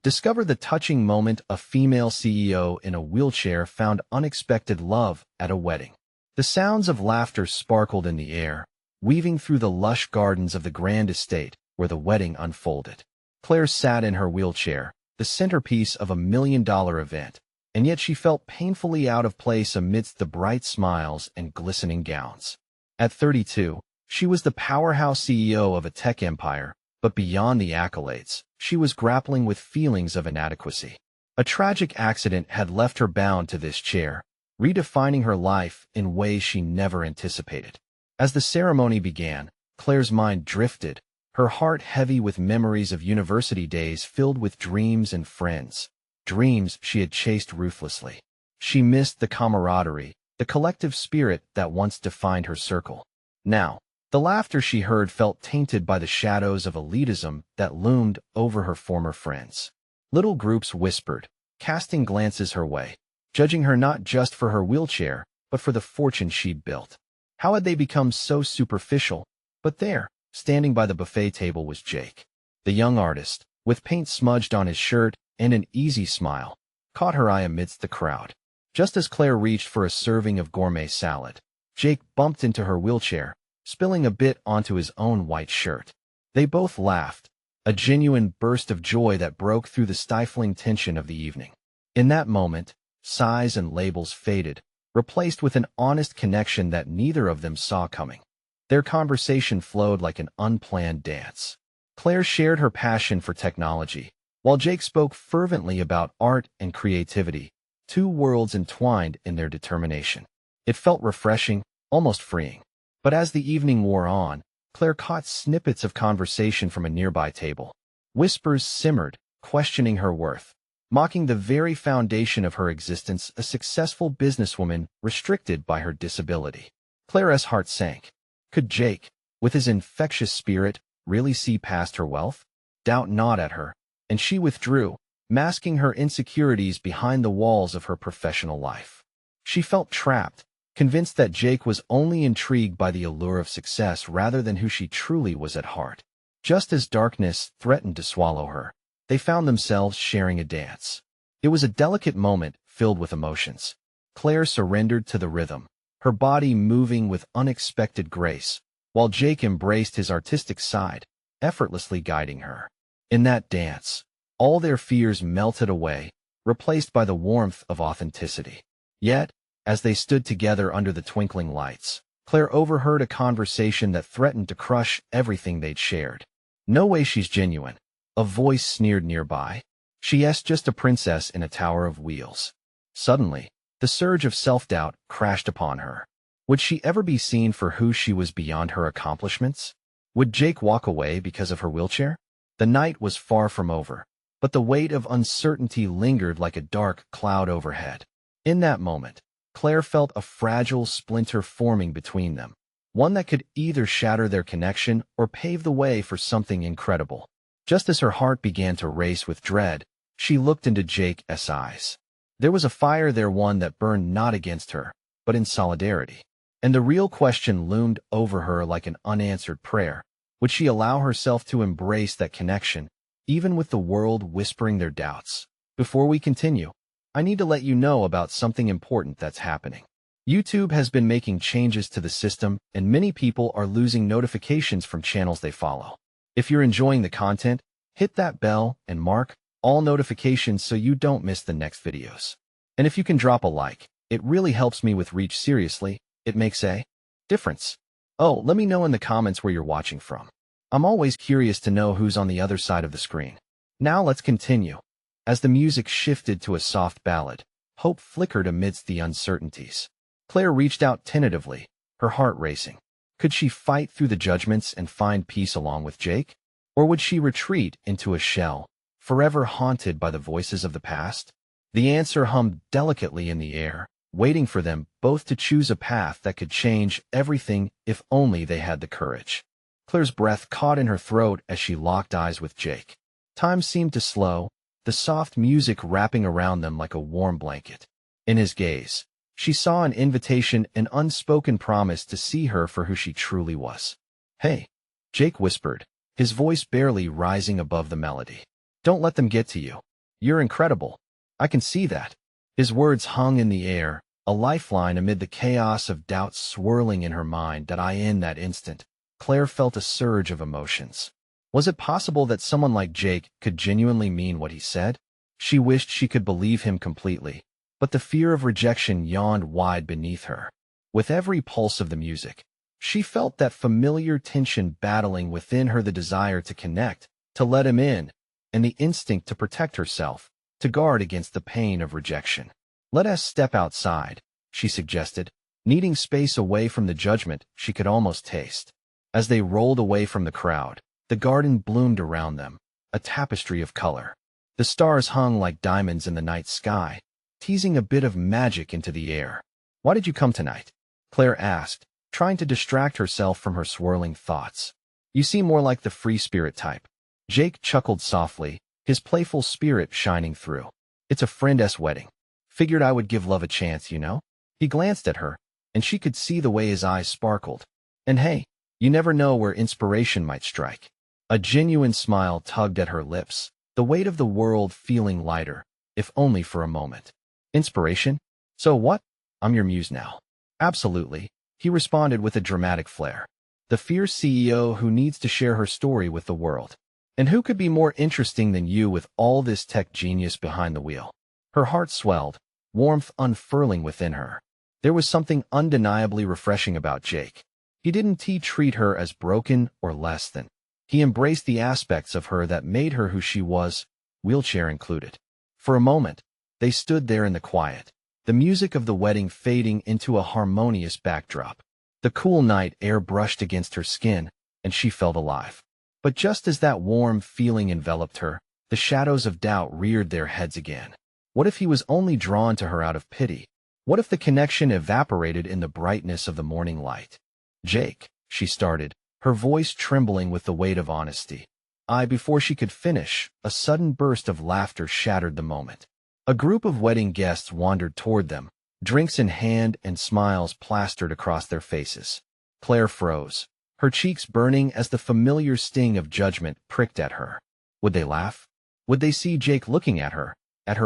Discover the touching moment a female CEO in a wheelchair found unexpected love at a wedding. The sounds of laughter sparkled in the air, weaving through the lush gardens of the grand estate where the wedding unfolded. Claire sat in her wheelchair, the centerpiece of $1 million event, and yet she felt painfully out of place amidst the bright smiles and glistening gowns. At 32, she was the powerhouse CEO of a tech empire, but beyond the accolades, she was grappling with feelings of inadequacy. A tragic accident had left her bound to this chair, redefining her life in ways she never anticipated. As the ceremony began, Claire's mind drifted, her heart heavy with memories of university days filled with dreams and friends, dreams she had chased ruthlessly. She missed the camaraderie, the collective spirit that once defined her circle. Now, the laughter she heard felt tainted by the shadows of elitism that loomed over her former friends. Little groups whispered, casting glances her way, judging her not just for her wheelchair, but for the fortune she'd built. How had they become so superficial? But there, standing by the buffet table, was Jake. The young artist, with paint smudged on his shirt and an easy smile, caught her eye amidst the crowd. Just as Claire reached for a serving of gourmet salad, Jake bumped into her wheelchair, spilling a bit onto his own white shirt. They both laughed, a genuine burst of joy that broke through the stifling tension of the evening. In that moment, sighs and labels faded, replaced with an honest connection that neither of them saw coming. Their conversation flowed like an unplanned dance. Claire shared her passion for technology, while Jake spoke fervently about art and creativity, two worlds entwined in their determination. It felt refreshing, almost freeing. But as the evening wore on, Claire caught snippets of conversation from a nearby table. Whispers simmered, questioning her worth, mocking the very foundation of her existence, a successful businesswoman restricted by her disability. Claire's heart sank. Could Jake, with his infectious spirit, really see past her wealth? Doubt gnawed at her, and she withdrew, masking her insecurities behind the walls of her professional life. She felt trapped, convinced that Jake was only intrigued by the allure of success rather than who she truly was at heart. Just as darkness threatened to swallow her, they found themselves sharing a dance. It was a delicate moment filled with emotions. Claire surrendered to the rhythm, her body moving with unexpected grace, while Jake embraced his artistic side, effortlessly guiding her. In that dance, all their fears melted away, replaced by the warmth of authenticity. Yet, as they stood together under the twinkling lights, Claire overheard a conversation that threatened to crush everything they'd shared. "No way she's genuine," a voice sneered nearby. "She's just a princess in a tower of wheels." Suddenly, the surge of self-doubt crashed upon her. Would she ever be seen for who she was beyond her accomplishments? Would Jake walk away because of her wheelchair? The night was far from over, but the weight of uncertainty lingered like a dark cloud overhead. In that moment, Claire felt a fragile splinter forming between them, one that could either shatter their connection or pave the way for something incredible. Just as her heart began to race with dread, she looked into Jake's eyes. There was a fire there, one that burned not against her, but in solidarity. And the real question loomed over her like an unanswered prayer. Would she allow herself to embrace that connection, even with the world whispering their doubts? Before we continue, I need to let you know about something important that's happening. YouTube has been making changes to the system, and many people are losing notifications from channels they follow. If you're enjoying the content, hit that bell and mark all notifications so you don't miss the next videos. And if you can drop a like, it really helps me with reach. Seriously, it makes a difference. Oh, let me know in the comments where you're watching from. I'm always curious to know who's on the other side of the screen. Now let's continue. As the music shifted to a soft ballad, hope flickered amidst the uncertainties. Claire reached out tentatively, her heart racing. Could she fight through the judgments and find peace along with Jake? Or would she retreat into a shell, forever haunted by the voices of the past? The answer hummed delicately in the air, waiting for them both to choose a path that could change everything if only they had the courage. Claire's breath caught in her throat as she locked eyes with Jake. Time seemed to slow, the soft music wrapping around them like a warm blanket. In his gaze, she saw an invitation, an unspoken promise to see her for who she truly was. "Hey," Jake whispered, his voice barely rising above the melody. "Don't let them get to you. You're incredible. I can see that. His words hung in the air, a lifeline amid the chaos of doubts swirling in her mind in that instant, Claire felt a surge of emotions. Was it possible that someone like Jake could genuinely mean what he said? She wished she could believe him completely, but the fear of rejection yawned wide beneath her. With every pulse of the music, she felt that familiar tension battling within her, the desire to connect, to let him in, and the instinct to protect herself, to guard against the pain of rejection. "Let us step outside," she suggested, needing space away from the judgment she could almost taste. As they rolled away from the crowd, the garden bloomed around them, a tapestry of color. The stars hung like diamonds in the night sky, teasing a bit of magic into the air. "Why did you come tonight?" Claire asked, trying to distract herself from her swirling thoughts. "You seem more like the free spirit type." Jake chuckled softly, his playful spirit shining through. "It's a friend's wedding. Figured I would give love a chance, you know?" He glanced at her, and she could see the way his eyes sparkled. "And hey, you never know where inspiration might strike." A genuine smile tugged at her lips, the weight of the world feeling lighter, if only for a moment. "Inspiration? So what? I'm your muse now." "Absolutely," he responded with a dramatic flair. "The fierce CEO who needs to share her story with the world. And who could be more interesting than you with all this tech genius behind the wheel?" Her heart swelled, warmth unfurling within her. There was something undeniably refreshing about Jake. He didn't treat her as broken or less than. He embraced the aspects of her that made her who she was, wheelchair included. For a moment, they stood there in the quiet, the music of the wedding fading into a harmonious backdrop. The cool night air brushed against her skin, and she felt alive. But just as that warm feeling enveloped her, the shadows of doubt reared their heads again. What if he was only drawn to her out of pity? What if the connection evaporated in the brightness of the morning light? "Jake," she started, her voice trembling with the weight of honesty. Before she could finish, a sudden burst of laughter shattered the moment. A group of wedding guests wandered toward them, drinks in hand and smiles plastered across their faces. Claire froze, her cheeks burning as the familiar sting of judgment pricked at her. Would they laugh? Would they see Jake looking at her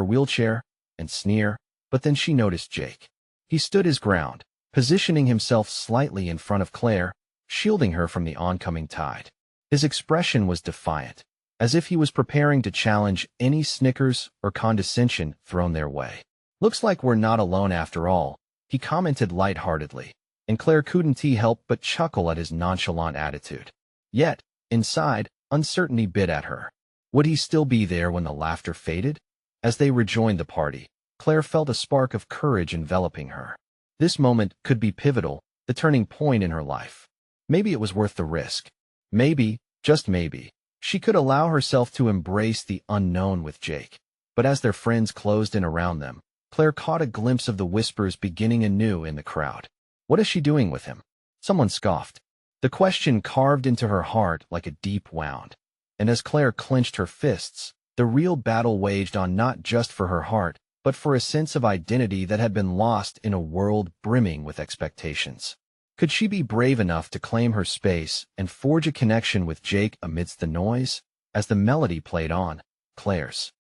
wheelchair, and sneer? But then she noticed Jake. He stood his ground, positioning himself slightly in front of Claire, shielding her from the oncoming tide. His expression was defiant, as if he was preparing to challenge any snickers or condescension thrown their way. "Looks like we're not alone after all," he commented lightheartedly, and Claire couldn't help but chuckle at his nonchalant attitude. Yet, inside, uncertainty bit at her. Would he still be there when the laughter faded? As they rejoined the party, Claire felt a spark of courage enveloping her. This moment could be pivotal, the turning point in her life. Maybe it was worth the risk. Maybe, just maybe, she could allow herself to embrace the unknown with Jake. But as their friends closed in around them, Claire caught a glimpse of the whispers beginning anew in the crowd. "What is she doing with him?" Someone scoffed. The question carved into her heart like a deep wound. And as Claire clenched her fists, the real battle waged on, not just for her heart, but for a sense of identity that had been lost in a world brimming with expectations. Could she be brave enough to claim her space and forge a connection with Jake amidst the noise? As the melody played on, Claire's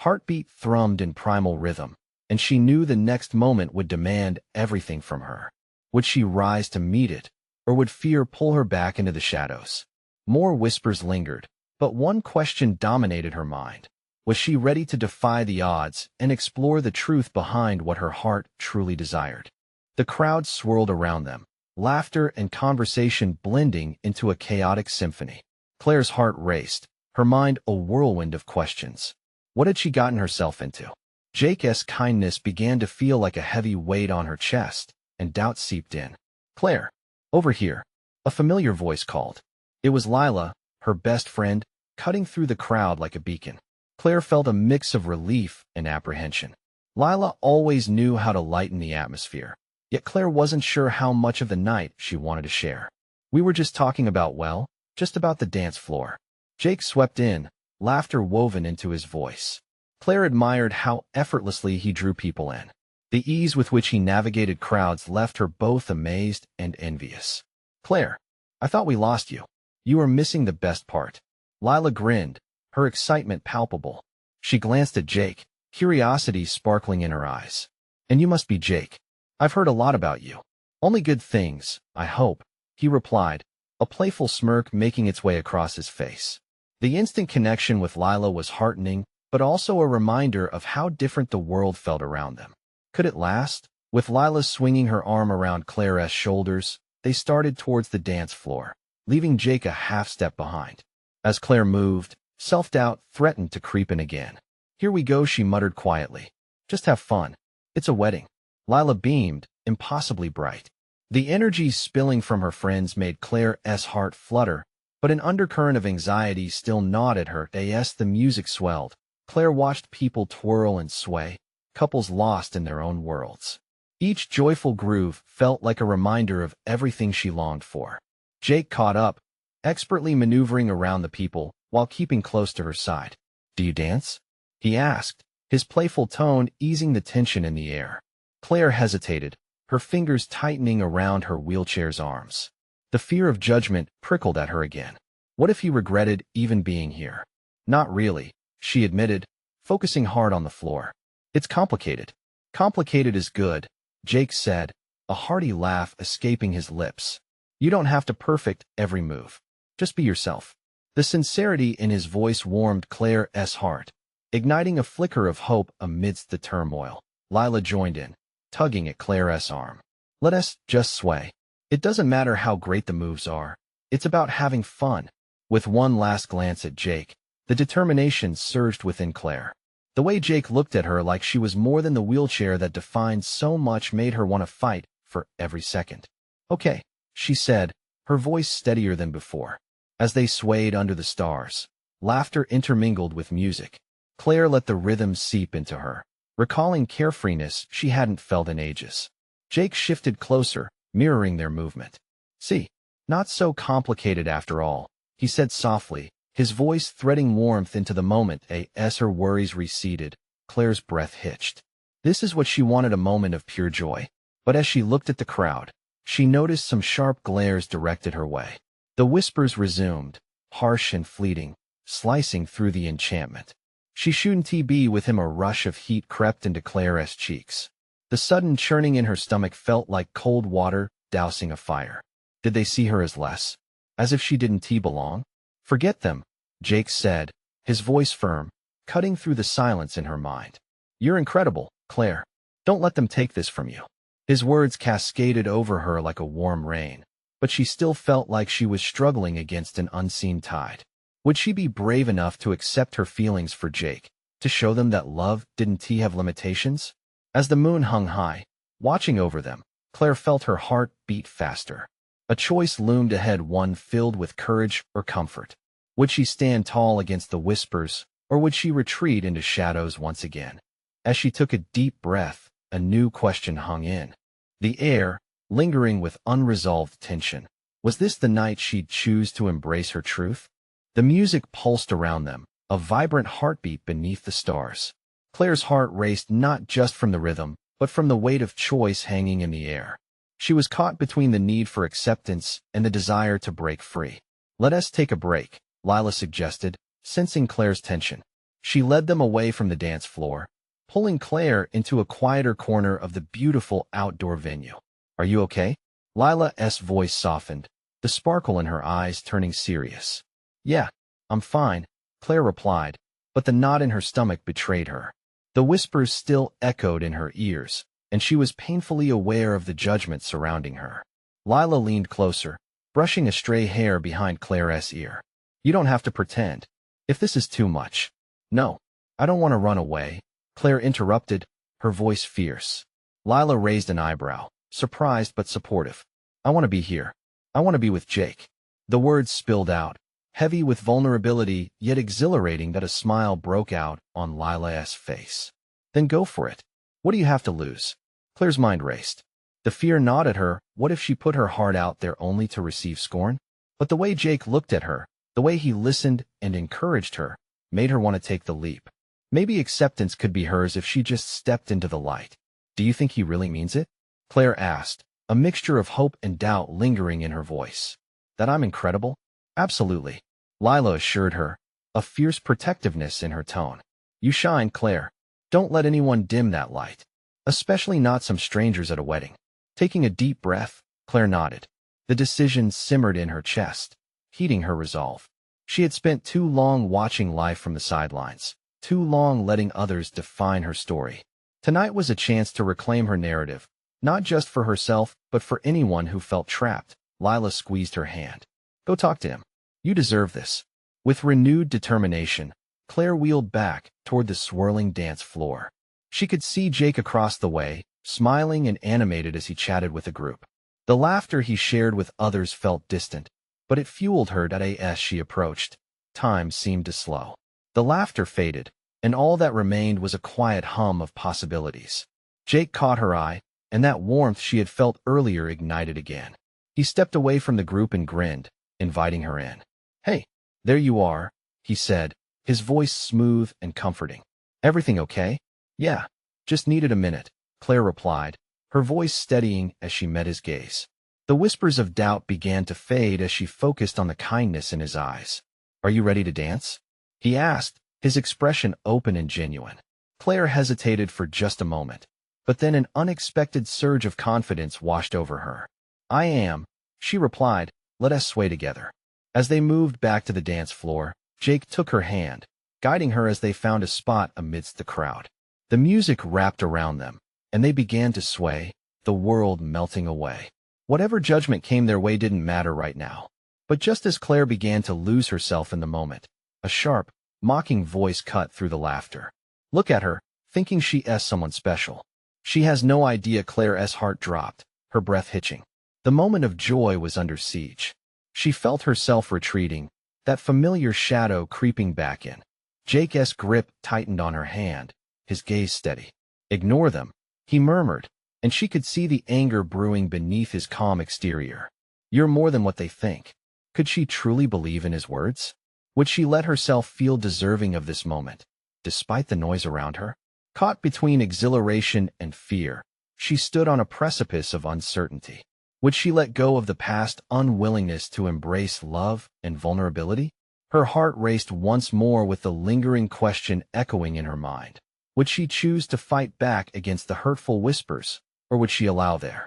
heartbeat thrummed in primal rhythm, and she knew the next moment would demand everything from her. Would she rise to meet it, or would fear pull her back into the shadows? More whispers lingered, but one question dominated her mind. Was she ready to defy the odds and explore the truth behind what her heart truly desired? The crowd swirled around them, laughter and conversation blending into a chaotic symphony. Claire's heart raced, her mind a whirlwind of questions. What had she gotten herself into? Jake's kindness began to feel like a heavy weight on her chest, and doubt seeped in. "Claire, over here," a familiar voice called. It was Lila, her best friend, cutting through the crowd like a beacon. Claire felt a mix of relief and apprehension. Lila always knew how to lighten the atmosphere, yet Claire wasn't sure how much of the night she wanted to share. "We were just talking about, well, just about the dance floor." Jake swept in, laughter woven into his voice. Claire admired how effortlessly he drew people in. The ease with which he navigated crowds left her both amazed and envious. "Claire, I thought we lost you. You are missing the best part." Lila grinned, her excitement palpable. She glanced at Jake, curiosity sparkling in her eyes. And you must be Jake. I've heard a lot about you. Only good things, I hope, he replied, a playful smirk making its way across his face. The instant connection with Lila was heartening, but also a reminder of how different the world felt around them. Could it last? With Lila swinging her arm around Claire's shoulders, they started towards the dance floor, leaving Jake a half-step behind. As Claire moved, self-doubt threatened to creep in again. Here we go, she muttered quietly. Just have fun. It's a wedding. Lila beamed, impossibly bright. The energy spilling from her friends made Claire's heart flutter, but an undercurrent of anxiety still gnawed at her. As the music swelled, Claire watched people twirl and sway, couples lost in their own worlds. Each joyful groove felt like a reminder of everything she longed for. Jake caught up, expertly maneuvering around the people while keeping close to her side. Do you dance? He asked, his playful tone easing the tension in the air. Claire hesitated, her fingers tightening around her wheelchair's arms. The fear of judgment prickled at her again. What if he regretted even being here? Not really, she admitted, focusing hard on the floor. It's complicated. Complicated is good, Jake said, a hearty laugh escaping his lips. You don't have to perfect every move. Just be yourself. The sincerity in his voice warmed Claire's heart, igniting a flicker of hope amidst the turmoil. Lila joined in, tugging at Claire's arm. Let us just sway. It doesn't matter how great the moves are. It's about having fun. With one last glance at Jake, the determination surged within Claire. The way Jake looked at her like she was more than the wheelchair that defined so much made her want to fight for every second. Okay, she said, her voice steadier than before. As they swayed under the stars, laughter intermingled with music. Claire let the rhythm seep into her, recalling carefreeness she hadn't felt in ages. Jake shifted closer, mirroring their movement. See, not so complicated after all, he said softly, his voice threading warmth into the moment. As her worries receded, Claire's breath hitched. This is what she wanted, a moment of pure joy. But as she looked at the crowd, she noticed some sharp glares directed her way. The whispers resumed, harsh and fleeting, slicing through the enchantment. She shouldn't be with him. A rush of heat crept into Claire's cheeks. The sudden churning in her stomach felt like cold water dousing a fire. Did they see her as less? As if she didn't belong? Forget them, Jake said, his voice firm, cutting through the silence in her mind. You're incredible, Claire. Don't let them take this from you. His words cascaded over her like a warm rain, but she still felt like she was struggling against an unseen tide. Would she be brave enough to accept her feelings for Jake, to show them that love didn't have limitations? As the moon hung high, watching over them, Claire felt her heart beat faster. A choice loomed ahead, one filled with courage or comfort. Would she stand tall against the whispers, or would she retreat into shadows once again? As she took a deep breath, a new question hung in the air, lingering with unresolved tension. Was this the night she'd choose to embrace her truth? The music pulsed around them, a vibrant heartbeat beneath the stars. Claire's heart raced not just from the rhythm, but from the weight of choice hanging in the air. She was caught between the need for acceptance and the desire to break free. Let us take a break, Lila suggested, sensing Claire's tension. She led them away from the dance floor, pulling Claire into a quieter corner of the beautiful outdoor venue. Are you okay? Lila's voice softened, the sparkle in her eyes turning serious. Yeah, I'm fine, Claire replied, but the knot in her stomach betrayed her. The whispers still echoed in her ears, and she was painfully aware of the judgment surrounding her. Lila leaned closer, brushing a stray hair behind Claire's ear. You don't have to pretend. If this is too much. No, I don't want to run away, Claire interrupted, her voice fierce. Lila raised an eyebrow, surprised but supportive. I want to be here. I want to be with Jake. The words spilled out, heavy with vulnerability, yet exhilarating that a smile broke out on Lila's face. Then go for it. What do you have to lose? Claire's mind raced. The fear gnawed at her. What if she put her heart out there only to receive scorn? But the way Jake looked at her, the way he listened and encouraged her, made her want to take the leap. Maybe acceptance could be hers if she just stepped into the light. Do you think he really means it? Claire asked, a mixture of hope and doubt lingering in her voice. That I'm incredible? Absolutely, Lila assured her, a fierce protectiveness in her tone. You shine, Claire. Don't let anyone dim that light. Especially not some strangers at a wedding. Taking a deep breath, Claire nodded. The decision simmered in her chest, heating her resolve. She had spent too long watching life from the sidelines, too long letting others define her story. Tonight was a chance to reclaim her narrative, not just for herself, but for anyone who felt trapped. Lila squeezed her hand. Go talk to him. You deserve this. With renewed determination, Claire wheeled back toward the swirling dance floor. She could see Jake across the way, smiling and animated as he chatted with the group. The laughter he shared with others felt distant, but it fueled her as she approached. Time seemed to slow. The laughter faded, and all that remained was a quiet hum of possibilities. Jake caught her eye, and that warmth she had felt earlier ignited again. He stepped away from the group and grinned, inviting her in. Hey, there you are, he said, his voice smooth and comforting. Everything okay? Yeah, just needed a minute, Claire replied, her voice steadying as she met his gaze. The whispers of doubt began to fade as she focused on the kindness in his eyes. Are you ready to dance? He asked, his expression open and genuine. Claire hesitated for just a moment, but then an unexpected surge of confidence washed over her. I am, she replied, let us sway together. As they moved back to the dance floor, Jake took her hand, guiding her as they found a spot amidst the crowd. The music wrapped around them, and they began to sway, the world melting away. Whatever judgment came their way didn't matter right now. But just as Claire began to lose herself in the moment, a sharp, mocking voice cut through the laughter. Look at her, thinking she's someone special. She has no idea. Claire's heart dropped, her breath hitching. The moment of joy was under siege. She felt herself retreating, that familiar shadow creeping back in. Jake's grip tightened on her hand, his gaze steady. Ignore them, he murmured, and she could see the anger brewing beneath his calm exterior. You're more than what they think. Could she truly believe in his words? Would she let herself feel deserving of this moment, despite the noise around her? Caught between exhilaration and fear, she stood on a precipice of uncertainty. Would she let go of the past unwillingness to embrace love and vulnerability? Her heart raced once more with the lingering question echoing in her mind. Would she choose to fight back against the hurtful whispers, or would she allow their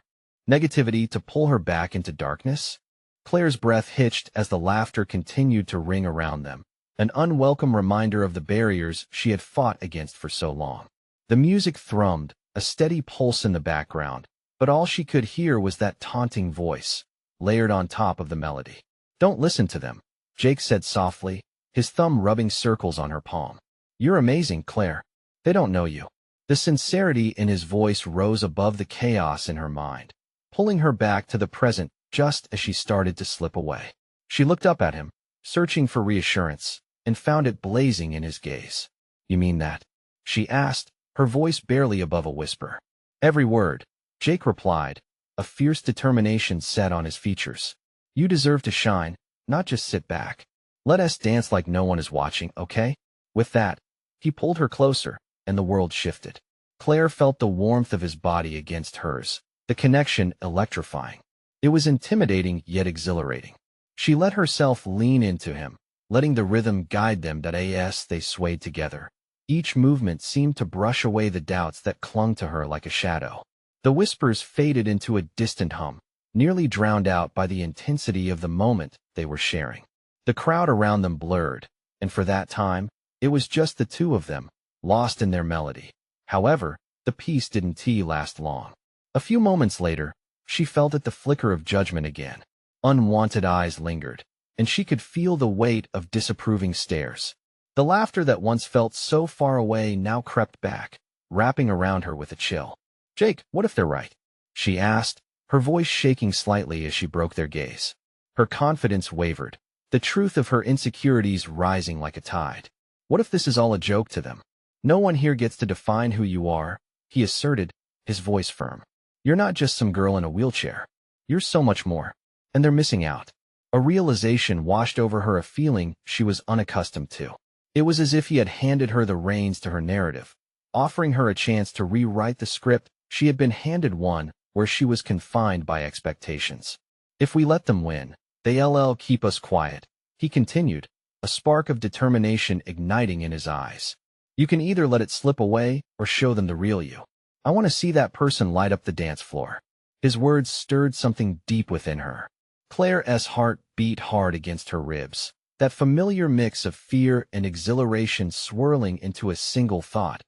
negativity to pull her back into darkness? Claire's breath hitched as the laughter continued to ring around them, an unwelcome reminder of the barriers she had fought against for so long. The music thrummed, a steady pulse in the background, but all she could hear was that taunting voice, layered on top of the melody. Don't listen to them, Jake said softly, his thumb rubbing circles on her palm. You're amazing, Claire. They don't know you. The sincerity in his voice rose above the chaos in her mind, pulling her back to the present just as she started to slip away. She looked up at him, searching for reassurance, and found it blazing in his gaze. You mean that? She asked, her voice barely above a whisper. Every word, Jake replied, a fierce determination set on his features. You deserve to shine, not just sit back. Let us dance like no one is watching, okay? With that, he pulled her closer, and the world shifted. Claire felt the warmth of his body against hers, the connection electrifying. It was intimidating yet exhilarating. She let herself lean into him, letting the rhythm guide them as they swayed together. Each movement seemed to brush away the doubts that clung to her like a shadow. The whispers faded into a distant hum, nearly drowned out by the intensity of the moment they were sharing. The crowd around them blurred, and for that time, it was just the two of them, lost in their melody. However, the peace didn't last long. A few moments later, she felt at the flicker of judgment again. Unwanted eyes lingered, and she could feel the weight of disapproving stares. The laughter that once felt so far away now crept back, wrapping around her with a chill. Jake, what if they're right? She asked, her voice shaking slightly as she broke their gaze. Her confidence wavered, the truth of her insecurities rising like a tide. What if this is all a joke to them? No one here gets to define who you are, he asserted, his voice firm. You're not just some girl in a wheelchair. You're so much more. And they're missing out. A realization washed over her, a feeling she was unaccustomed to. It was as if he had handed her the reins to her narrative, offering her a chance to rewrite the script she had been handed, one where she was confined by expectations. If we let them win, they'll keep us quiet, he continued, a spark of determination igniting in his eyes. You can either let it slip away or show them the real you. I want to see that person light up the dance floor. His words stirred something deep within her. Claire's heart beat hard against her ribs, that familiar mix of fear and exhilaration swirling into a single thought.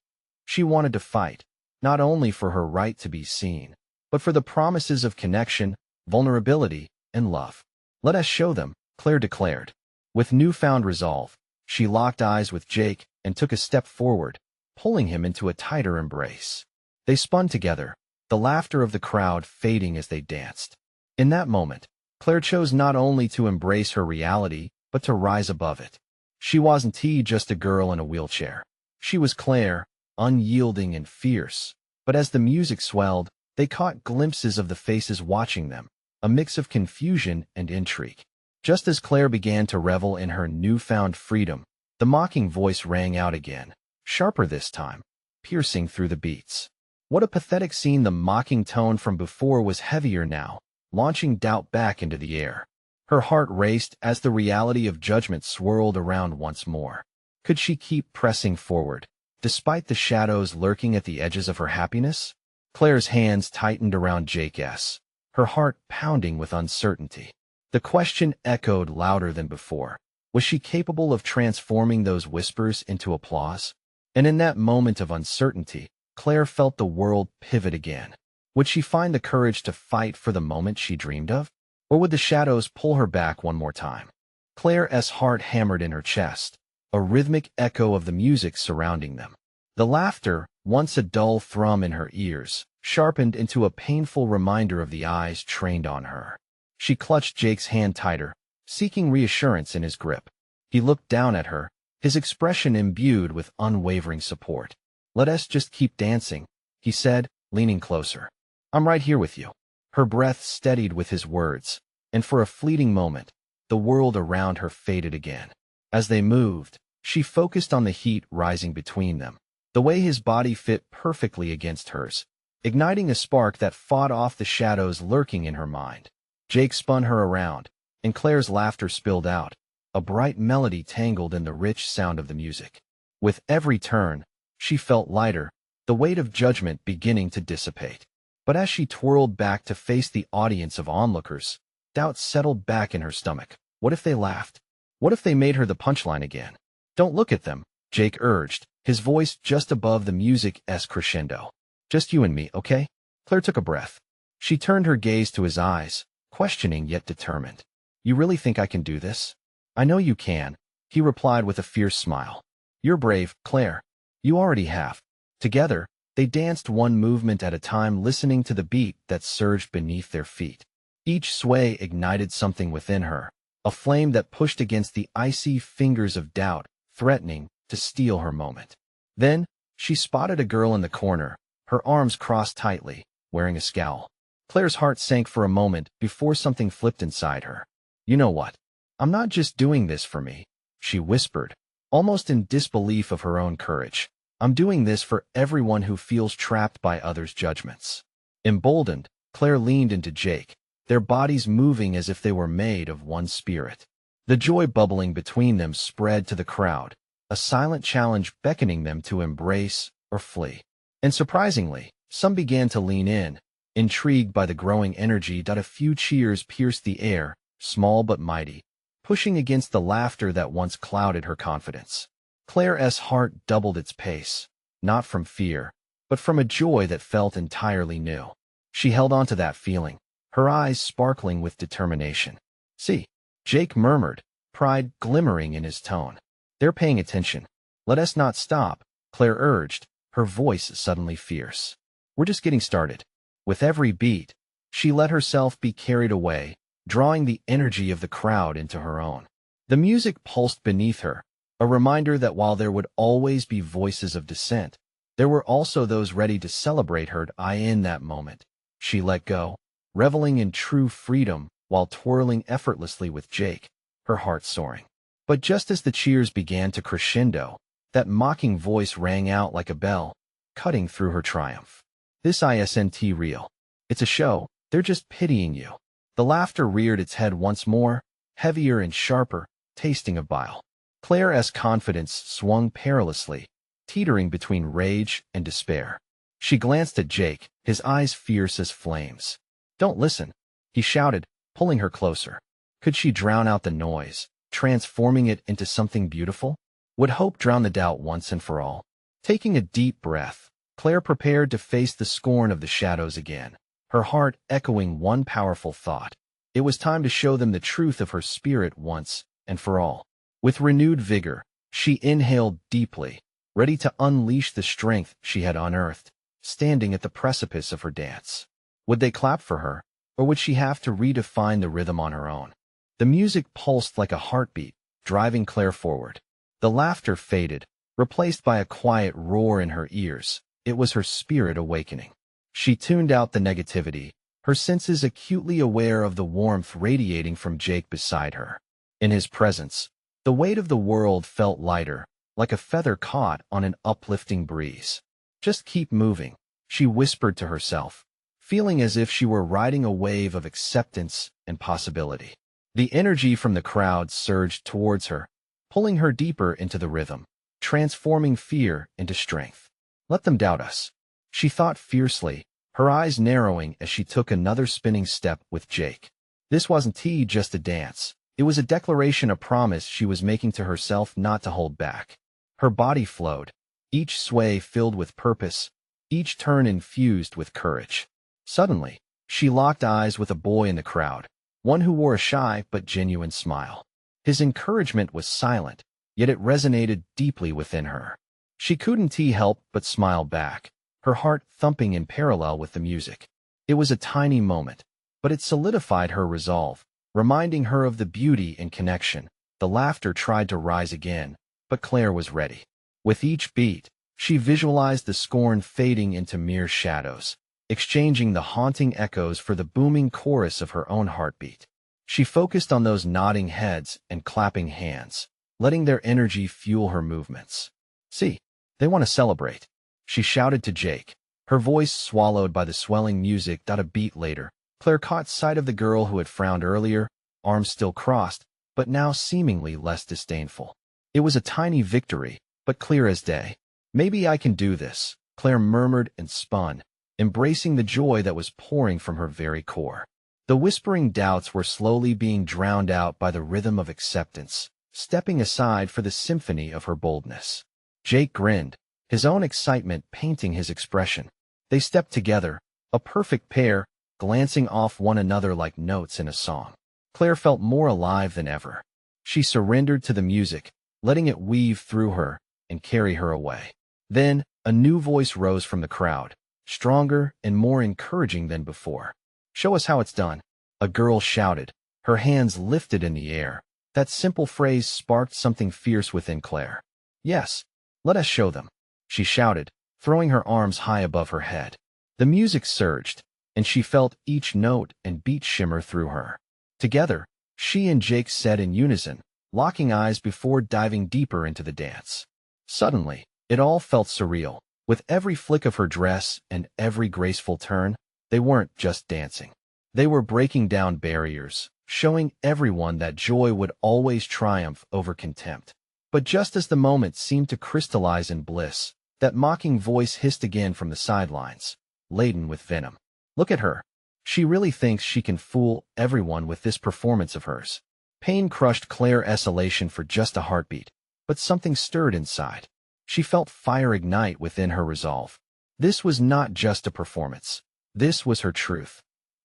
She wanted to fight, not only for her right to be seen, but for the promises of connection, vulnerability, and love. Let us show them, Claire declared. With newfound resolve, she locked eyes with Jake and took a step forward, pulling him into a tighter embrace. They spun together, the laughter of the crowd fading as they danced. In that moment, Claire chose not only to embrace her reality, but to rise above it. She wasn't just a girl in a wheelchair. She was Claire, unyielding and fierce. But as the music swelled, they caught glimpses of the faces watching them, a mix of confusion and intrigue. Just as Claire began to revel in her newfound freedom, the mocking voice rang out again, sharper this time, piercing through the beats. What a pathetic scene! The mocking tone from before was heavier now, launching doubt back into the air. Her heart raced as the reality of judgment swirled around once more. Could she keep pressing forward, despite the shadows lurking at the edges of her happiness? Claire's hands tightened around Jake's, her heart pounding with uncertainty. The question echoed louder than before. Was she capable of transforming those whispers into applause? And in that moment of uncertainty, Claire felt the world pivot again. Would she find the courage to fight for the moment she dreamed of? Or would the shadows pull her back one more time? Claire's heart hammered in her chest, a rhythmic echo of the music surrounding them. The laughter, once a dull thrum in her ears, sharpened into a painful reminder of the eyes trained on her. She clutched Jake's hand tighter, seeking reassurance in his grip. He looked down at her, his expression imbued with unwavering support. "Let us just keep dancing," he said, leaning closer. "I'm right here with you." Her breath steadied with his words, and for a fleeting moment, the world around her faded again. As they moved, she focused on the heat rising between them, the way his body fit perfectly against hers, igniting a spark that fought off the shadows lurking in her mind. Jake spun her around, and Claire's laughter spilled out, a bright melody tangled in the rich sound of the music. With every turn, she felt lighter, the weight of judgment beginning to dissipate. But as she twirled back to face the audience of onlookers, doubt settled back in her stomach. What if they laughed? What if they made her the punchline again? "Don't look at them," Jake urged, his voice just above the music's crescendo. "Just you and me, okay?" Claire took a breath. She turned her gaze to his eyes, questioning yet determined. "You really think I can do this?" "I know you can," he replied with a fierce smile. "You're brave, Claire. You already have." Together, they danced one movement at a time, listening to the beat that surged beneath their feet. Each sway ignited something within her, a flame that pushed against the icy fingers of doubt, threatening to steal her moment. Then, she spotted a girl in the corner, her arms crossed tightly, wearing a scowl. Claire's heart sank for a moment before something flipped inside her. "You know what? I'm not just doing this for me," she whispered, almost in disbelief of her own courage. "I'm doing this for everyone who feels trapped by others' judgments." Emboldened, Claire leaned into Jake, their bodies moving as if they were made of one spirit. The joy bubbling between them spread to the crowd, a silent challenge beckoning them to embrace or flee. And surprisingly, some began to lean in, intrigued by the growing energy. A few cheers pierced the air, small but mighty, pushing against the laughter that once clouded her confidence. Claire's heart doubled its pace, not from fear, but from a joy that felt entirely new. She held on to that feeling, her eyes sparkling with determination. "See," Jake murmured, pride glimmering in his tone. "They're paying attention. Let us not stop," Claire urged, her voice suddenly fierce. "We're just getting started." With every beat, she let herself be carried away, drawing the energy of the crowd into her own. The music pulsed beneath her, a reminder that while there would always be voices of dissent, there were also those ready to celebrate her. In that moment, she let go, reveling in true freedom while twirling effortlessly with Jake, her heart soaring. But just as the cheers began to crescendo, that mocking voice rang out like a bell, cutting through her triumph. "This isn't real. It's a show. They're just pitying you." The laughter reared its head once more, heavier and sharper, tasting of bile. Claire's confidence swung perilously, teetering between rage and despair. She glanced at Jake, his eyes fierce as flames. "Don't listen," he shouted, pulling her closer. Could she drown out the noise, transforming it into something beautiful? Would hope drown the doubt once and for all? Taking a deep breath, Claire prepared to face the scorn of the shadows again, her heart echoing one powerful thought. It was time to show them the truth of her spirit once and for all. With renewed vigor, she inhaled deeply, ready to unleash the strength she had unearthed, standing at the precipice of her dance. Would they clap for her, or would she have to redefine the rhythm on her own? The music pulsed like a heartbeat, driving Claire forward. The laughter faded, replaced by a quiet roar in her ears. It was her spirit awakening. She tuned out the negativity, her senses acutely aware of the warmth radiating from Jake beside her. In his presence, the weight of the world felt lighter, like a feather caught on an uplifting breeze. "Just keep moving," she whispered to herself, feeling as if she were riding a wave of acceptance and possibility. The energy from the crowd surged towards her, pulling her deeper into the rhythm, transforming fear into strength. "Let them doubt us," she thought fiercely, her eyes narrowing as she took another spinning step with Jake. This wasn't just a dance. It was a declaration, a promise she was making to herself not to hold back. Her body flowed, each sway filled with purpose, each turn infused with courage. Suddenly, she locked eyes with a boy in the crowd, one who wore a shy but genuine smile. His encouragement was silent, yet it resonated deeply within her. She couldn't help but smile back, her heart thumping in parallel with the music. It was a tiny moment, but it solidified her resolve, reminding her of the beauty in connection. The laughter tried to rise again, but Claire was ready. With each beat, she visualized the scorn fading into mere shadows, exchanging the haunting echoes for the booming chorus of her own heartbeat. She focused on those nodding heads and clapping hands, letting their energy fuel her movements. "See, they want to celebrate," she shouted to Jake, her voice swallowed by the swelling music. A beat later, Claire caught sight of the girl who had frowned earlier, arms still crossed, but now seemingly less disdainful. It was a tiny victory, but clear as day. "Maybe I can do this," Claire murmured and spun, embracing the joy that was pouring from her very core. The whispering doubts were slowly being drowned out by the rhythm of acceptance, stepping aside for the symphony of her boldness. Jake grinned, his own excitement painting his expression. They stepped together, a perfect pair, glancing off one another like notes in a song. Claire felt more alive than ever. She surrendered to the music, letting it weave through her and carry her away. Then, a new voice rose from the crowd, stronger and more encouraging than before. "Show us how it's done," a girl shouted, her hands lifted in the air. That simple phrase sparked something fierce within Claire. "Yes, let us show them," she shouted, throwing her arms high above her head. The music surged, and she felt each note and beat shimmer through her. Together, she and Jake said in unison, locking eyes before diving deeper into the dance. Suddenly, it all felt surreal. With every flick of her dress and every graceful turn, they weren't just dancing. They were breaking down barriers, showing everyone that joy would always triumph over contempt. But just as the moment seemed to crystallize in bliss, that mocking voice hissed again from the sidelines, laden with venom. "Look at her. She really thinks she can fool everyone with this performance of hers." Pain crushed Claire's elation for just a heartbeat, but something stirred inside. She felt fire ignite within her resolve. This was not just a performance. This was her truth.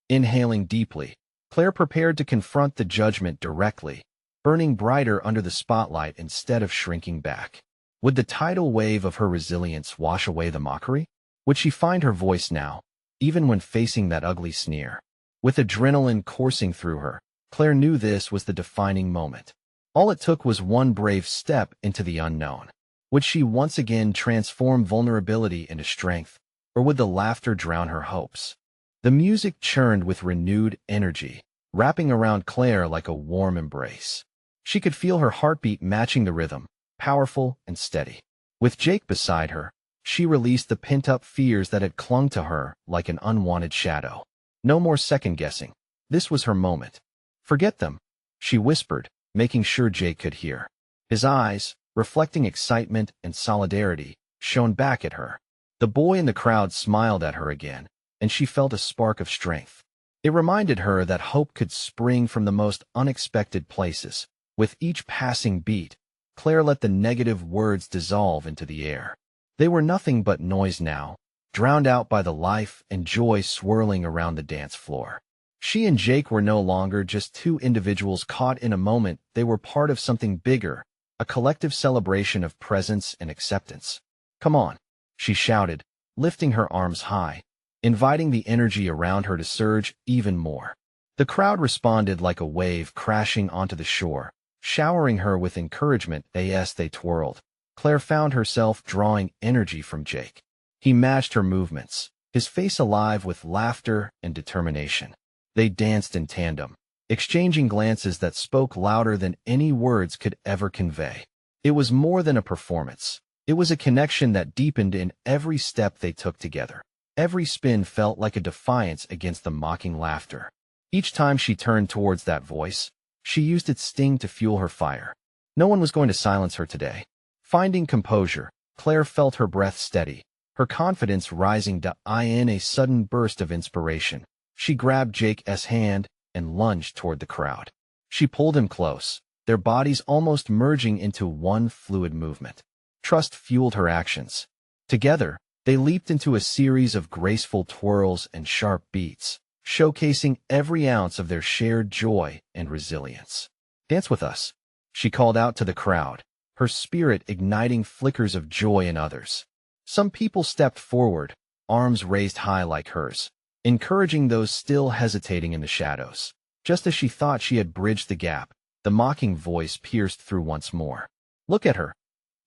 Inhaling deeply, Claire prepared to confront the judgment directly, burning brighter under the spotlight instead of shrinking back. Would the tidal wave of her resilience wash away the mockery? Would she find her voice now, even when facing that ugly sneer? With adrenaline coursing through her, Claire knew this was the defining moment. All it took was one brave step into the unknown. Would she once again transform vulnerability into strength, or would the laughter drown her hopes? The music churned with renewed energy, wrapping around Claire like a warm embrace. She could feel her heartbeat matching the rhythm, powerful and steady. With Jake beside her, she released the pent-up fears that had clung to her like an unwanted shadow. No more second-guessing. This was her moment. "Forget them," she whispered, making sure Jake could hear. His eyes, reflecting excitement and solidarity, shone back at her. The boy in the crowd smiled at her again, and she felt a spark of strength. It reminded her that hope could spring from the most unexpected places. With each passing beat, Claire let the negative words dissolve into the air. They were nothing but noise now, drowned out by the life and joy swirling around the dance floor. She and Jake were no longer just two individuals caught in a moment. They were part of something bigger, a collective celebration of presence and acceptance. "Come on," she shouted, lifting her arms high, inviting the energy around her to surge even more. The crowd responded like a wave crashing onto the shore, showering her with encouragement as they twirled. Claire found herself drawing energy from Jake. He matched her movements, his face alive with laughter and determination. They danced in tandem, exchanging glances that spoke louder than any words could ever convey. It was more than a performance. It was a connection that deepened in every step they took together. Every spin felt like a defiance against the mocking laughter. Each time she turned towards that voice, she used its sting to fuel her fire. No one was going to silence her today. Finding composure, Claire felt her breath steady, her confidence rising in a sudden burst of inspiration. She grabbed Jake's hand and lunged toward the crowd. She pulled him close, their bodies almost merging into one fluid movement. Trust fueled her actions. Together, they leaped into a series of graceful twirls and sharp beats, showcasing every ounce of their shared joy and resilience. "Dance with us," she called out to the crowd, her spirit igniting flickers of joy in others. Some people stepped forward, arms raised high like hers, encouraging those still hesitating in the shadows. Just as she thought she had bridged the gap, the mocking voice pierced through once more. "Look at her.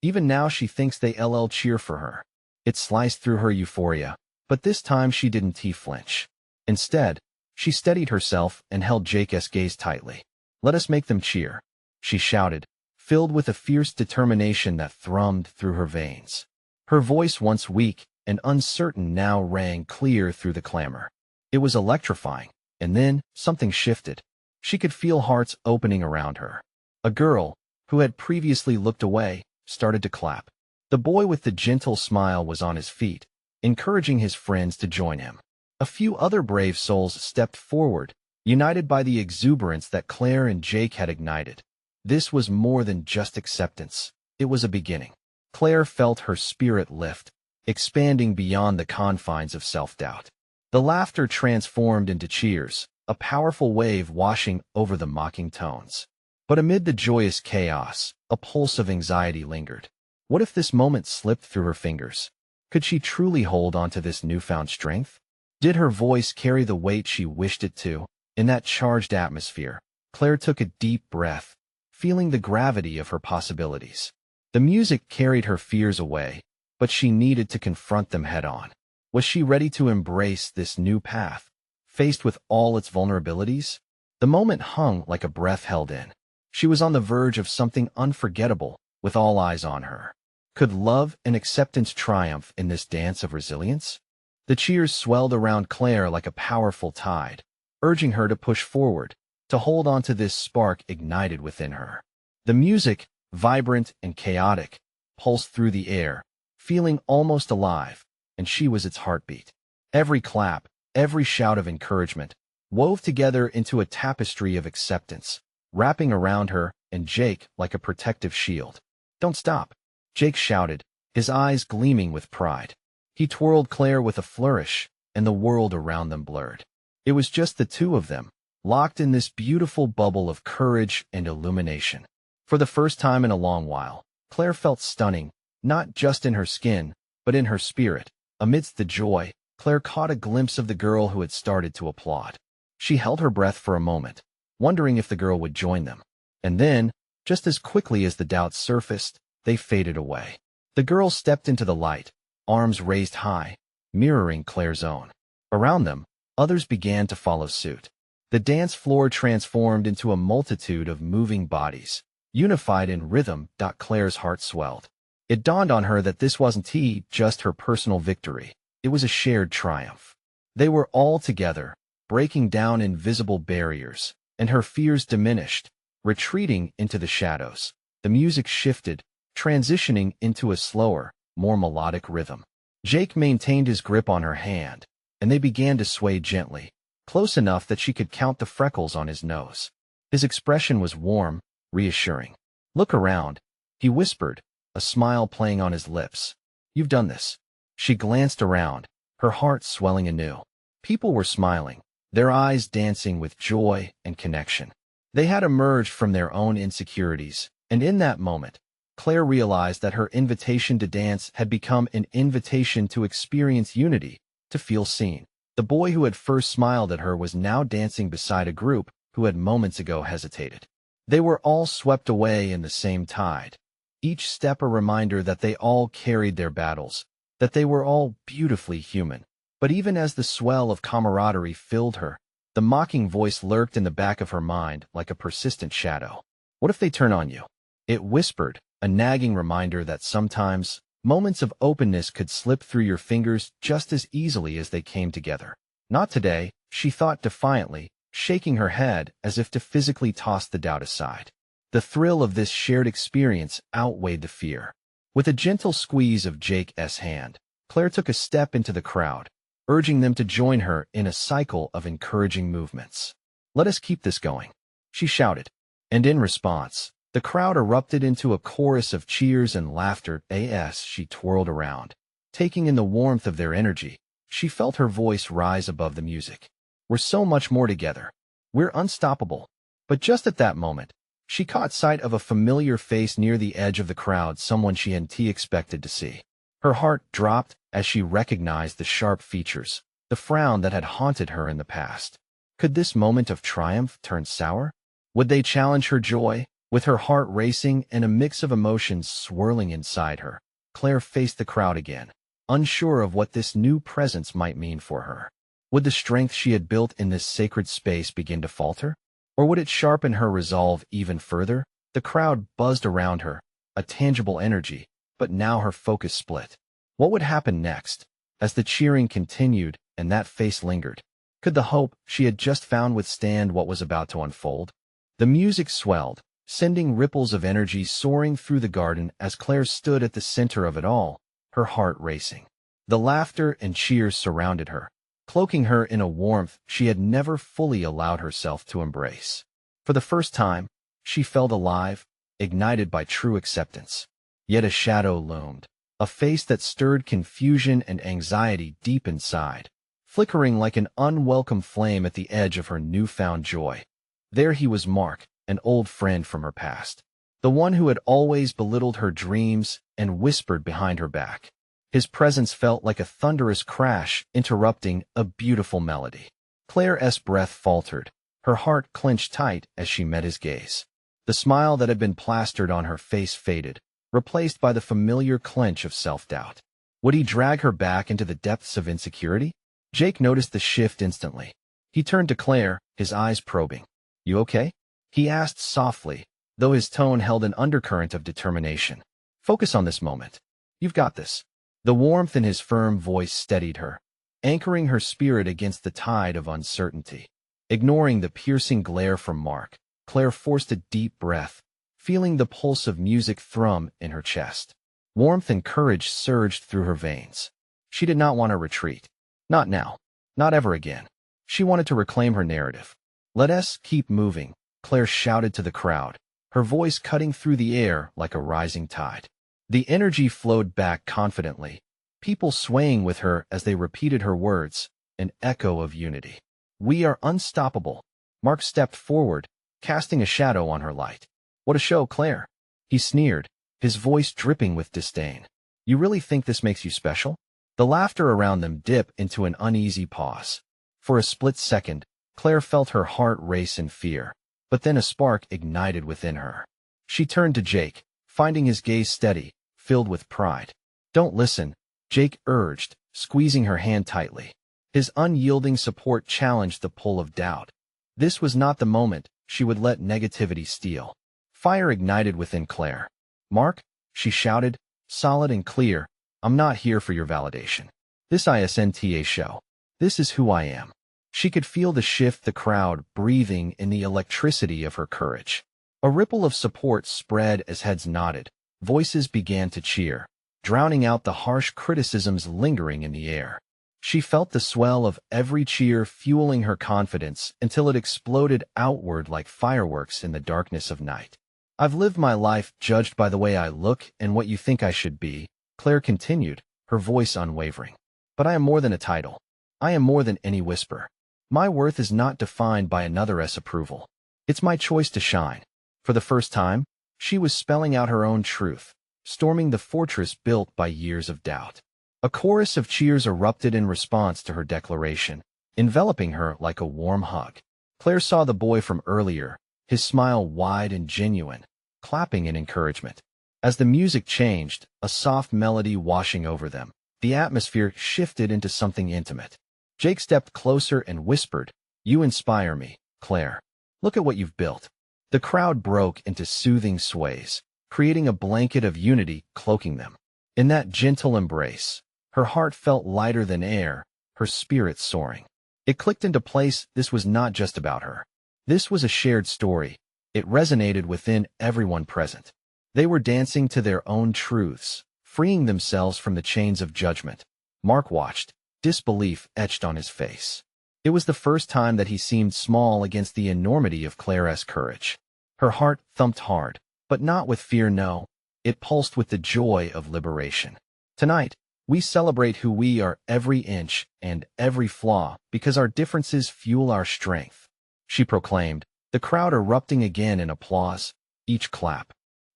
Even now she thinks they cheer for her." It sliced through her euphoria, but this time she didn't flinch. Instead, she steadied herself and held Jake's gaze tightly. "Let us make them cheer," she shouted, filled with a fierce determination that thrummed through her veins. Her voice, once weak and uncertain, now rang clear through the clamor. It was electrifying, and then something shifted. She could feel hearts opening around her. A girl, who had previously looked away, started to clap. The boy with the gentle smile was on his feet, encouraging his friends to join him. A few other brave souls stepped forward, united by the exuberance that Claire and Jake had ignited. This was more than just acceptance. It was a beginning. Claire felt her spirit lift, expanding beyond the confines of self-doubt. The laughter transformed into cheers, a powerful wave washing over the mocking tones. But amid the joyous chaos, a pulse of anxiety lingered. What if this moment slipped through her fingers? Could she truly hold on to this newfound strength? Did her voice carry the weight she wished it to? In that charged atmosphere, Claire took a deep breath, feeling the gravity of her possibilities. The music carried her fears away, but she needed to confront them head-on. Was she ready to embrace this new path, faced with all its vulnerabilities? The moment hung like a breath held in. She was on the verge of something unforgettable, with all eyes on her. Could love and acceptance triumph in this dance of resilience? The cheers swelled around Claire like a powerful tide, urging her to push forward, to hold on to this spark ignited within her. The music, vibrant and chaotic, pulsed through the air, feeling almost alive, and she was its heartbeat. Every clap, every shout of encouragement, wove together into a tapestry of acceptance, wrapping around her and Jake like a protective shield. "Don't stop," Jake shouted, his eyes gleaming with pride. He twirled Claire with a flourish, and the world around them blurred. It was just the two of them, locked in this beautiful bubble of courage and illumination. For the first time in a long while, Claire felt stunning, not just in her skin, but in her spirit. Amidst the joy, Claire caught a glimpse of the girl who had started to applaud. She held her breath for a moment, wondering if the girl would join them. And then, just as quickly as the doubts surfaced, they faded away. The girl stepped into the light, arms raised high, mirroring Claire's own. Around them, others began to follow suit. The dance floor transformed into a multitude of moving bodies, unified in rhythm. Claire's heart swelled. It dawned on her that this wasn't just her personal victory. It was a shared triumph. They were all together, breaking down invisible barriers, and her fears diminished, retreating into the shadows. The music shifted, transitioning into a slower, more melodic rhythm. Jake maintained his grip on her hand, and they began to sway gently, close enough that she could count the freckles on his nose. His expression was warm, reassuring. "Look around," he whispered, a smile playing on his lips. "You've done this." She glanced around, her heart swelling anew. People were smiling, their eyes dancing with joy and connection. They had emerged from their own insecurities, and in that moment, Claire realized that her invitation to dance had become an invitation to experience unity, to feel seen. The boy who had first smiled at her was now dancing beside a group who had moments ago hesitated. They were all swept away in the same tide, each step a reminder that they all carried their battles, that they were all beautifully human. But even as the swell of camaraderie filled her, the mocking voice lurked in the back of her mind like a persistent shadow. "What if they turn on you?" It whispered, a nagging reminder that sometimes moments of openness could slip through your fingers just as easily as they came together. "Not today," she thought defiantly, shaking her head as if to physically toss the doubt aside. The thrill of this shared experience outweighed the fear. With a gentle squeeze of Jake's hand, Claire took a step into the crowd, urging them to join her in a cycle of encouraging movements. "Let us keep this going," she shouted. And in response, the crowd erupted into a chorus of cheers and laughter as she twirled around. Taking in the warmth of their energy, she felt her voice rise above the music. "We're so much more together. We're unstoppable." But just at that moment, she caught sight of a familiar face near the edge of the crowd, someone she hadn't expected to see. Her heart dropped as she recognized the sharp features, the frown that had haunted her in the past. Could this moment of triumph turn sour? Would they challenge her joy? With her heart racing and a mix of emotions swirling inside her, Claire faced the crowd again, unsure of what this new presence might mean for her. Would the strength she had built in this sacred space begin to falter? Or would it sharpen her resolve even further? The crowd buzzed around her, a tangible energy, but now her focus split. What would happen next? As the cheering continued and that face lingered, could the hope she had just found withstand what was about to unfold? The music swelled, sending ripples of energy soaring through the garden as Claire stood at the center of it all, her heart racing. The laughter and cheers surrounded her, cloaking her in a warmth she had never fully allowed herself to embrace. For the first time, she felt alive, ignited by true acceptance. Yet a shadow loomed, a face that stirred confusion and anxiety deep inside, flickering like an unwelcome flame at the edge of her newfound joy. There he was, Mark, an old friend from her past, the one who had always belittled her dreams and whispered behind her back. His presence felt like a thunderous crash interrupting a beautiful melody. Claire's breath faltered, her heart clenched tight as she met his gaze. The smile that had been plastered on her face faded, replaced by the familiar clench of self-doubt. Would he drag her back into the depths of insecurity? Jake noticed the shift instantly. He turned to Claire, his eyes probing. "You okay?" he asked softly, though his tone held an undercurrent of determination. "Focus on this moment. You've got this." The warmth in his firm voice steadied her, anchoring her spirit against the tide of uncertainty. Ignoring the piercing glare from Mark, Claire forced a deep breath, feeling the pulse of music thrum in her chest. Warmth and courage surged through her veins. She did not want to retreat. Not now. Not ever again. She wanted to reclaim her narrative. "Let us keep moving," Claire shouted to the crowd, her voice cutting through the air like a rising tide. The energy flowed back confidently, people swaying with her as they repeated her words, an echo of unity. "We are unstoppable." Mark stepped forward, casting a shadow on her light. "What a show, Claire," he sneered, his voice dripping with disdain. "You really think this makes you special?" The laughter around them dipped into an uneasy pause. For a split second, Claire felt her heart race in fear, but then a spark ignited within her. She turned to Jake, finding his gaze steady, filled with pride. "Don't listen," Jake urged, squeezing her hand tightly. His unyielding support challenged the pull of doubt. This was not the moment she would let negativity steal. Fire ignited within Claire. "Mark," she shouted, solid and clear, "I'm not here for your validation. This isn't a show. This is who I am." She could feel the shift, the crowd breathing in the electricity of her courage. A ripple of support spread as heads nodded, voices began to cheer, drowning out the harsh criticisms lingering in the air. She felt the swell of every cheer fueling her confidence until it exploded outward like fireworks in the darkness of night. "I've lived my life judged by the way I look and what you think I should be," Claire continued, her voice unwavering. "But I am more than a title. I am more than any whisper. My worth is not defined by another's approval. It's my choice to shine." For the first time, she was spelling out her own truth, storming the fortress built by years of doubt. A chorus of cheers erupted in response to her declaration, enveloping her like a warm hug. Claire saw the boy from earlier, his smile wide and genuine, clapping in encouragement. As the music changed, a soft melody washing over them, the atmosphere shifted into something intimate. Jake stepped closer and whispered, "You inspire me, Claire. Look at what you've built." The crowd broke into soothing sways, creating a blanket of unity cloaking them. In that gentle embrace, her heart felt lighter than air, her spirit soaring. It clicked into place. This was not just about her. This was a shared story. It resonated within everyone present. They were dancing to their own truths, freeing themselves from the chains of judgment. Mark watched, disbelief etched on his face. It was the first time that he seemed small against the enormity of Claire's courage. Her heart thumped hard, but not with fear, no. It pulsed with the joy of liberation. "Tonight, we celebrate who we are, every inch and every flaw, because our differences fuel our strength," she proclaimed, the crowd erupting again in applause, each clap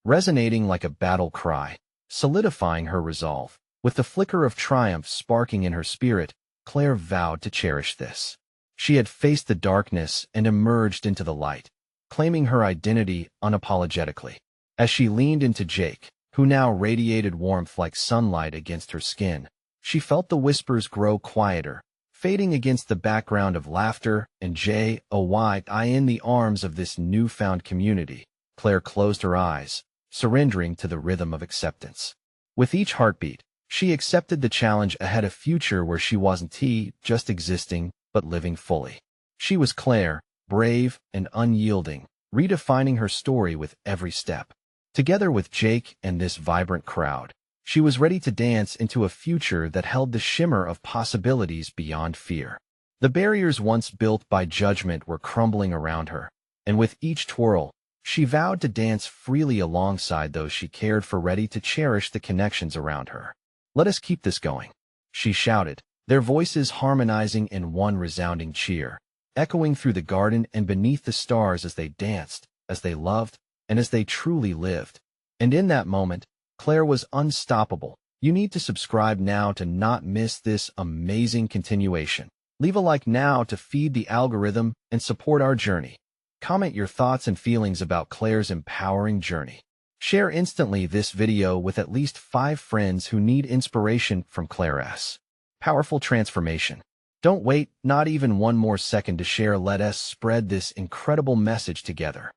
resonating like a battle cry, solidifying her resolve. With the flicker of triumph sparking in her spirit, Claire vowed to cherish this. She had faced the darkness and emerged into the light, claiming her identity unapologetically. As she leaned into Jake, who now radiated warmth like sunlight against her skin, she felt the whispers grow quieter, fading against the background of laughter and joy. In the arms of this newfound community, Claire closed her eyes, surrendering to the rhythm of acceptance. With each heartbeat, she accepted the challenge ahead, a future where she wasn't just existing, but living fully. She was Claire, brave and unyielding, redefining her story with every step. Together with Jake and this vibrant crowd, she was ready to dance into a future that held the shimmer of possibilities beyond fear. The barriers once built by judgment were crumbling around her, and with each twirl, she vowed to dance freely alongside those she cared for, ready to cherish the connections around her. "Let us keep this going," she shouted, their voices harmonizing in one resounding cheer, echoing through the garden and beneath the stars as they danced, as they loved, and as they truly lived. And in that moment, Claire was unstoppable. You need to subscribe now to not miss this amazing continuation. Leave a like now to feed the algorithm and support our journey. Comment your thoughts and feelings about Claire's empowering journey. Share instantly this video with at least 5 friends who need inspiration from Claire's powerful transformation. Don't wait, not even one more second to share. Let us spread this incredible message together.